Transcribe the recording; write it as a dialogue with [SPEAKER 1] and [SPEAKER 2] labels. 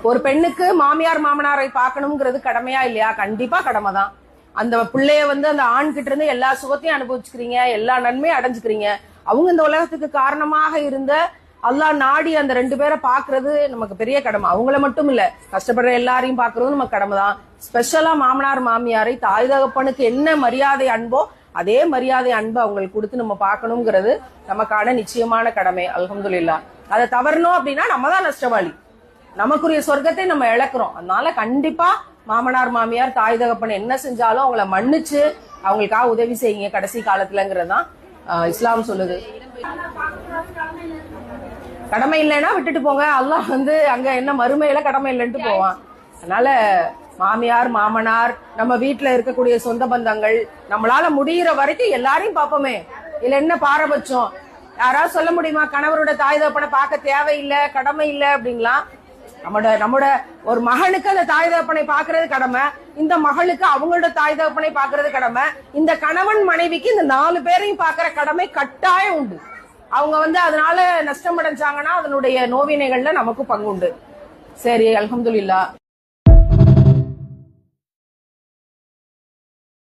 [SPEAKER 1] ஒரு பெண்ணுக்கு மாமியார் மாமனாரை பார்க்கணுங்கிறது கடமையா இல்லையா? கண்டிப்பா கடமை தான். அந்த பிள்ளைய அந்த ஆண் கிட்ட இருந்து எல்லா சுகத்தையும் அனுபவிச்சுக்கிறீங்க, எல்லா நன்மையும் அடைஞ்சுக்கிறீங்க. அவங்க இந்த உலகத்துக்கு காரணமாக இருந்த அல்லாஹ் நாடி அந்த 2 பேரை பாக்குறது நமக்கு பெரிய கடமை. அவங்கள மட்டும் இல்ல, கஷ்டப்படுற எல்லாரையும் பாக்குறது நமக்கு கடமை தான். ஸ்பெஷலா மாமனார் மாமியாரை தாய் தகப்பனுக்கு என்ன மரியாதை அன்போ அதே மரியாதை அன்பு அவங்களுக்கு கொடுத்து நம்ம பார்க்கணுங்கிறது நமக்கான நிச்சயமான கடமை. அல்ஹம்துலில்லாஹ். அதை தவறணும் அப்படின்னா நம்ம தான் நஷ்டவாளி, நமக்குரிய சொர்க்கத்தை நம்ம இழக்கிறோம். அதனால கண்டிப்பா மாமனார் மாமியார் தாய் தகப்பன் என்ன செஞ்சாலும் அவங்கள மன்னிச்சு அவங்களுக்காக உதவி செய்யுங்க கடைசி காலத்துலங்கிறதுதான் இஸ்லாம் சொல்லுது. கடமை இல்லைன்னா விட்டுட்டு போங்க. அல்லாஹ் அங்க என்ன மறுமையில கடமை இல்லைன்ட்டு போவான். அதனால மாமியார் மாமனார், நம்ம வீட்டுல இருக்கக்கூடிய சொந்த பந்தங்கள், நம்மளால முடிகிற வரைக்கும் எல்லாரையும் பார்ப்போமே. இதுல என்ன பாரபட்சம்? யாராவது சொல்ல முடியுமா கணவரோட தாய் தகப்பனை பார்க்க தேவையில்லை, கடமை இல்லை அப்படிங்களா? நம்மோட ஒரு மகனுக்கு அந்த தாய் தகப்பனை பாக்குறது கடமை, இந்த மகளுக்கு அவங்களோட தாய் தகப்பனை பாக்குறது கடமை, இந்த கணவன் மனைவிக்கு இந்த 4 பேரையும் பாக்குற கடமை கட்டாயம் உண்டு. அவங்க அதனால நஷ்டம் அடைஞ்சாங்கன்னா அதனுடைய நோவினைகள்ல நமக்கும் பங்கு உண்டு. சரி, அல்ஹம்துலில்லாஹ்.